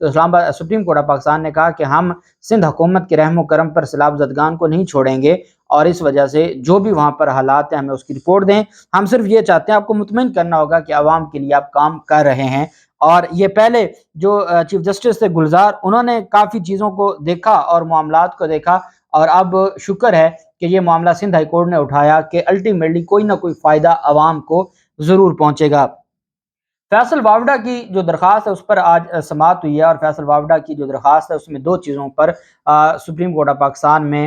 تو supreme court of Pakistan نے کہا کہ ہم سندھ حکومت کے رحم و کرم پر سیلاب زدگان کو نہیں چھوڑیں گے، اور اس وجہ سے جو بھی وہاں پر حالات ہیں ہمیں اس کی رپورٹ دیں، ہم صرف یہ چاہتے ہیں آپ کو مطمئن کرنا ہوگا کہ عوام کے لیے آپ کام کر رہے ہیں۔ اور یہ پہلے جو چیف جسٹس تھے گلزار، انہوں نے کافی چیزوں کو دیکھا اور معاملات کو دیکھا، اور اب شکر ہے کہ یہ معاملہ سندھ ہائی کورٹ نے اٹھایا کہ الٹیمیٹلی کوئی نہ کوئی فائدہ عوام کو ضرور پہنچے گا۔ فیصل وافڈا کی جو درخواست ہے اس پر آج سماعت ہوئی ہے، اور فیصل وافڈا کی جو درخواست ہے اس میں دو چیزوں پر سپریم کورٹ آف پاکستان میں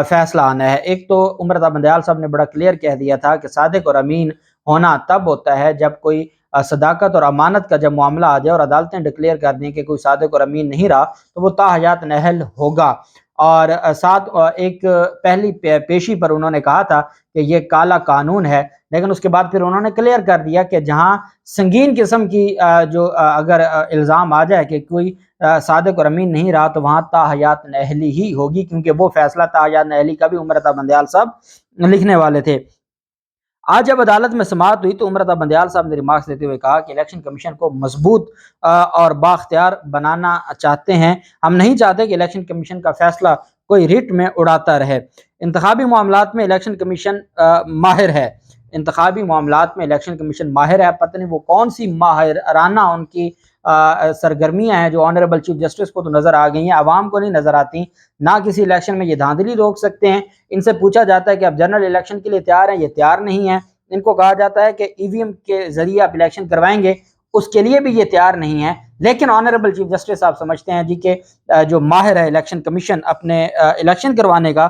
فیصلہ آنا ہے۔ ایک تو عمر رضا بندیال صاحب نے بڑا کلیئر کہہ دیا تھا کہ صادق اور امین ہونا تب ہوتا ہے جب کوئی صداقت اور امانت کا جب معاملہ آ جائے اور عدالتیں ڈکلیئر کر دیں کہ کوئی صادق اور امین نہیں رہا تو وہ تا حیات نااہل ہوگا۔ اور ساتھ ایک پہلی پیشی پر انہوں نے کہا تھا کہ یہ کالا قانون ہے، لیکن اس کے بعد پھر انہوں نے کلیئر کر دیا کہ جہاں سنگین قسم کی جو اگر الزام آ جائے کہ کوئی صادق اور امین نہیں رہا تو وہاں تا حیات نااہلی ہی ہوگی، کیونکہ وہ فیصلہ تا حیات نااہلی کا بھی عمر رضا بندیال صاحب لکھنے والے تھے۔ آج جب عدالت میں سماعت ہوئی تو عمر رضا بندیال صاحب نے ریمارکس دیتے ہوئے کہا کہ الیکشن کمیشن کو مضبوط اور بااختیار بنانا چاہتے ہیں، ہم نہیں چاہتے کہ الیکشن کمیشن کا فیصلہ کوئی ریٹ میں اڑاتا رہے۔ انتخابی معاملات میں الیکشن کمیشن ماہر ہے، انتخابی معاملات میں الیکشن کمیشن ماہر ہے، پتہ نہیں وہ کون سی ماہرانہ ان کی سرگرمیاں ہیں جو آنریبل چیف جسٹس کو تو نظر آ گئی ہیں، عوام کو نہیں نظر آتی۔ نہ کسی الیکشن میں یہ دھاندلی روک سکتے ہیں، ان سے پوچھا جاتا ہے کہ آپ جنرل الیکشن کے لیے تیار ہیں، یہ تیار نہیں ہیں۔ ان کو کہا جاتا ہے کہ ای وی ایم کے ذریعے آپ الیکشن کروائیں گے، اس کے لیے بھی یہ تیار نہیں ہے۔ لیکن آنریبل چیف جسٹس آپ سمجھتے ہیں جی کہ جو ماہر ہے الیکشن کمیشن اپنے الیکشن کروانے کا۔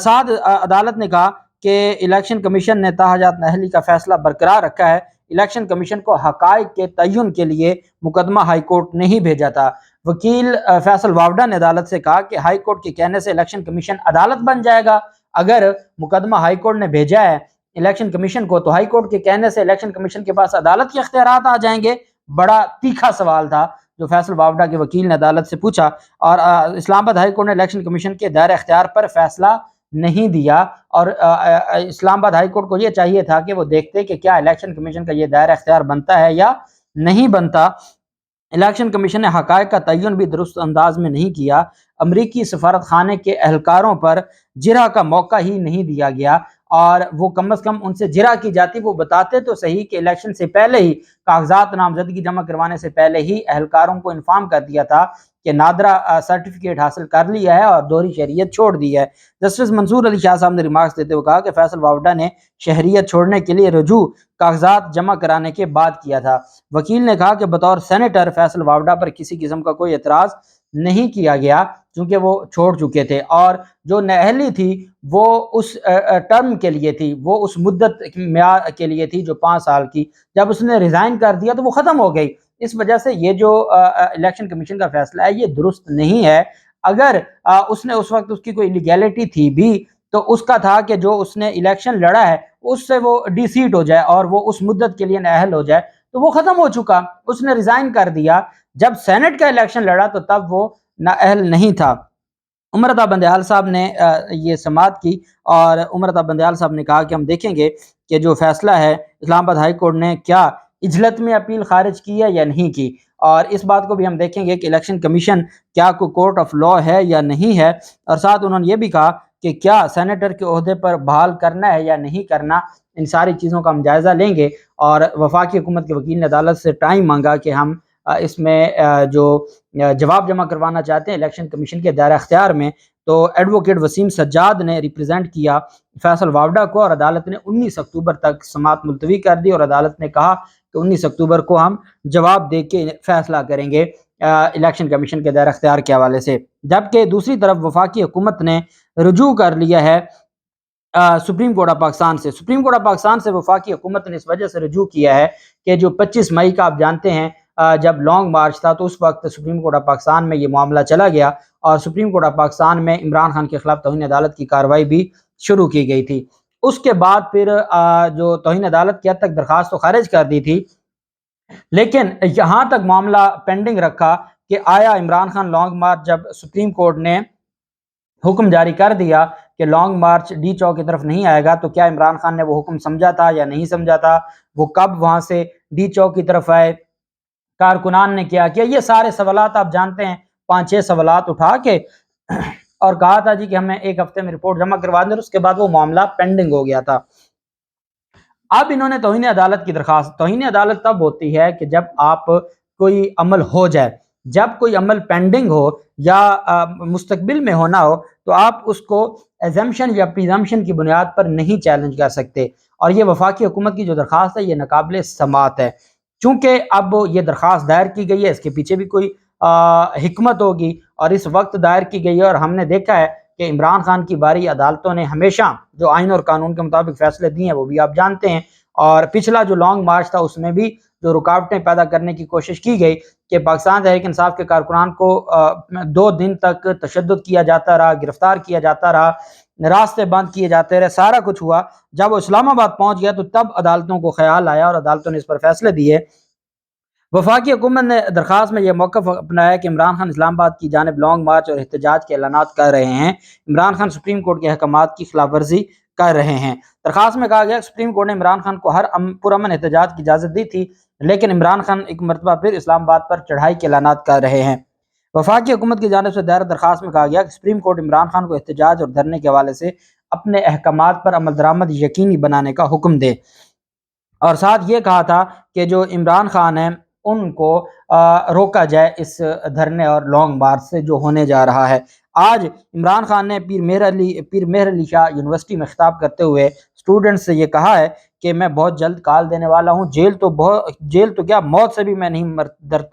ساتھ عدالت نے کہا کہ الیکشن کمیشن نے تا حیات نااہلی کا فیصلہ برقرار رکھا ہے، الیکشن کمیشن کو حقائق کے تعین کے لیے مقدمہ ہائی کورٹ نہیں بھیجا تھا۔ وکیل فیصل وافڈا نے عدالت سے کہا کہ ہائی کورٹ کے کہنے سے الیکشن کمیشن عدالت بن جائے گا، اگر مقدمہ ہائی کورٹ نے بھیجا ہے الیکشن کمیشن کو تو ہائی کورٹ کے کہنے سے الیکشن کمیشن کے پاس عدالت کے اختیارات آ جائیں گے۔ بڑا تیکھا سوال تھا جو فیصل وافڈا کے وکیل نے عدالت سے پوچھا، اور اسلام آباد ہائی کورٹ نے الیکشن کمیشن کے دائرہ اختیار پر فیصلہ نہیں دیا، اور اسلام آباد ہائی کورٹ کو یہ چاہیے تھا کہ وہ دیکھتے کہ کیا الیکشن کمیشن کا یہ دائرہ اختیار بنتا ہے یا نہیں بنتا۔ الیکشن کمیشن نے حقائق کا تعین بھی درست انداز میں نہیں کیا، امریکی سفارت خانے کے اہلکاروں پر جرح کا موقع ہی نہیں دیا گیا، اور وہ کم از کم ان سے جرح کی جاتی، وہ بتاتے تو صحیح کہ الیکشن سے پہلے ہی کاغذات نامزدگی جمع کروانے سے پہلے ہی اہلکاروں کو انفارم کر دیا تھا کہ نادرہ سرٹیفکیٹ حاصل کر لیا ہے اور دوہری شہریت چھوڑ دی ہے۔ جسٹس منصور علی شاہ صاحب نے ریمارکس دیتے ہوئے کہا کہ فیصل وافڈا نے شہریت چھوڑنے کے لیے رجوع کاغذات جمع کرانے کے بعد کیا تھا۔ وکیل نے کہا کہ بطور سینیٹر فیصل وافڈا پر کسی قسم کا کوئی اعتراض نہیں کیا گیا چونکہ وہ چھوڑ چکے تھے، اور جو نااہلی تھی وہ اس ٹرم کے لیے تھی، وہ اس مدت میعاد کے لیے تھی جو 5 سال کی، جب اس نے ریزائن کر دیا تو وہ ختم ہو گئی۔ اس وجہ سے یہ جو الیکشن کمیشن کا فیصلہ ہے یہ درست نہیں ہے۔ اگر اس نے اس وقت اس کی کوئی لیگیلٹی تھی بھی تو اس کا تھا کہ جو اس نے الیکشن لڑا ہے اس سے وہ ڈی سیٹ ہو جائے اور وہ اس مدت کے لیے نااہل ہو جائے، تو وہ ختم ہو چکا، اس نے ریزائن کر دیا۔ جب سینٹ کا الیکشن لڑا تو تب وہ نااہل نہیں تھا۔ عمر رضا بندیال صاحب نے یہ سماعت کی، اور عمر رضا بندیال صاحب نے کہا کہ ہم دیکھیں گے کہ جو فیصلہ ہے اسلام آباد ہائی کورٹ نے کیا اجلت میں اپیل خارج کی ہے یا نہیں کی، اور اس بات کو بھی ہم دیکھیں گے کہ الیکشن کمیشن کیا کوئی کورٹ آف لا ہے یا نہیں ہے، اور ساتھ انہوں نے یہ بھی کہا کہ کیا سینیٹر کے عہدے پر بحال کرنا ہے یا نہیں کرنا۔ ان ساری چیزوں کا ہم جائزہ لیں گے، اور وفاقی حکومت کے وکیل نے عدالت سے ٹائم مانگا کہ ہم اس میں جو جواب جمع کروانا چاہتے ہیں الیکشن کمیشن کے دائرہ اختیار میں، تو ایڈوکیٹ وسیم سجاد نے ریپریزنٹ کیا فیصل وافڈا کو، اور عدالت نے 19 اکتوبر تک سماعت ملتوی کر دی، اور عدالت نے کہا کہ 19 اکتوبر کو ہم جواب دے کے فیصلہ کریں گے الیکشن کمیشن کے دائرہ اختیار کے حوالے سے۔ جبکہ دوسری طرف وفاقی حکومت نے رجوع کر لیا ہے سپریم کورٹ آف پاکستان سے۔ سپریم کورٹ آف پاکستان سے وفاقی حکومت نے اس وجہ سے رجوع کیا ہے کہ جو 25 مئی کا آپ جانتے ہیں جب لانگ مارچ تھا تو اس وقت سپریم کورٹ آف پاکستان میں یہ معاملہ چلا گیا، اور سپریم کورٹ آف پاکستان میں عمران خان کے خلاف توہین عدالت کی کارروائی بھی شروع کی گئی تھی۔ اس کے بعد پھر جو توہین عدالت کی حد تک درخواست تو خارج کر دی تھی، لیکن یہاں تک معاملہ پینڈنگ رکھا کہ آیا عمران خان لانگ مارچ جب سپریم کورٹ نے حکم جاری کر دیا کہ لانگ مارچ ڈی چوک کی طرف نہیں آئے گا، تو کیا عمران خان نے وہ حکم سمجھا تھا یا نہیں سمجھا تھا، وہ کب وہاں سے ڈی چوک کی طرف آئے، کارکنان نے کیا کیا، یہ سارے سوالات آپ جانتے ہیں، 5-6 سوالات اٹھا کے اور کہا تھا جی کہ ہمیں ایک ہفتے میں رپورٹ جمع کروا دیں، اور اس کے بعد وہ معاملہ پینڈنگ ہو گیا تھا۔ اب انہوں نے توہین عدالت کی درخواست، توہین عدالت تب ہوتی ہے کہ جب آپ کوئی عمل ہو جائے، جب کوئی عمل پینڈنگ ہو یا مستقبل میں ہونا ہو تو آپ اس کو ایزمپشن یا پریزمپشن کی بنیاد پر نہیں چیلنج کر سکتے، اور یہ وفاقی حکومت کی جو درخواست ہے یہ ناقابل سماعت ہے۔ چونکہ اب یہ درخواست دائر کی گئی ہے، اس کے پیچھے بھی کوئی حکمت ہوگی، اور اس وقت دائر کی گئی ہے، اور ہم نے دیکھا ہے کہ عمران خان کی باری عدالتوں نے ہمیشہ جو آئین اور قانون کے مطابق فیصلے دیے ہیں وہ بھی آپ جانتے ہیں، اور پچھلا جو لانگ مارچ تھا اس میں بھی جو رکاوٹیں پیدا کرنے کی کوشش کی گئی کہ پاکستان تحریک انصاف کے کارکنان کو 2 دن تک تشدد کیا جاتا رہا، گرفتار کیا جاتا رہا، راستے بند کیے جاتے رہے، سارا کچھ ہوا۔ جب وہ اسلام آباد پہنچ گیا تو تب عدالتوں کو خیال آیا اور عدالتوں نے اس پر فیصلے دیے۔ وفاقی حکومت نے درخواست میں یہ موقف اپنایا کہ عمران خان اسلام آباد کی جانب لانگ مارچ اور احتجاج کے اعلانات کر رہے ہیں، عمران خان سپریم کورٹ کے احکامات کی خلاف ورزی کر رہے ہیں۔ درخواست میں کہا گیا کہ سپریم کورٹ نے عمران خان کو ہر پرامن احتجاج کی اجازت دی تھی، لیکن عمران خان ایک مرتبہ پھر اسلام آباد پر چڑھائی کے اعلانات کر رہے ہیں۔ وفاقی حکومت کی جانب سے دائر درخواست میں کہا گیا کہ سپریم کورٹ عمران خان کو احتجاج اور دھرنے کے حوالے سے اپنے احکامات پر عمل درآمد یقینی بنانے کا حکم دے، اور ساتھ یہ کہا تھا کہ جو عمران خان ہیں ان کو روکا جائے اس دھرنے اور لانگ مارچ سے جو ہونے جا رہا ہے۔ آج عمران خان نے پیر مہر علی شاہ یونیورسٹی میں خطاب کرتے ہوئے اسٹوڈنٹس سے یہ کہا ہے کہ میں بہت جلد کال دینے والا ہوں، جیل تو کیا، موت سے بھی میں نہیں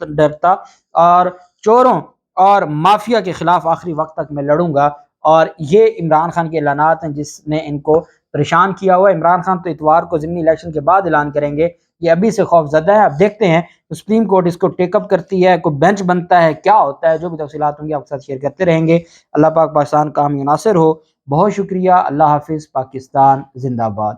ڈرتا، اور چوروں اور مافیا کے خلاف آخری وقت تک میں لڑوں گا۔ اور یہ عمران خان کے اعلانات ہیں جس نے ان کو پریشان کیا ہوا ہے۔ عمران خان تو اتوار کو ضمنی الیکشن کے بعد اعلان کریں گے، یہ ابھی سے خوف زدہ ہے۔ اب دیکھتے ہیں سپریم کورٹ اس کو ٹیک اپ کرتی ہے، کوئی بینچ بنتا ہے، کیا ہوتا ہے، جو بھی تفصیلات ہوں گی آپ کے ساتھ شیئر کرتے رہیں گے۔ اللہ پاک پاکستان کا حامی و ناصر ہو۔ بہت شکریہ، اللہ حافظ، پاکستان زندہ باد۔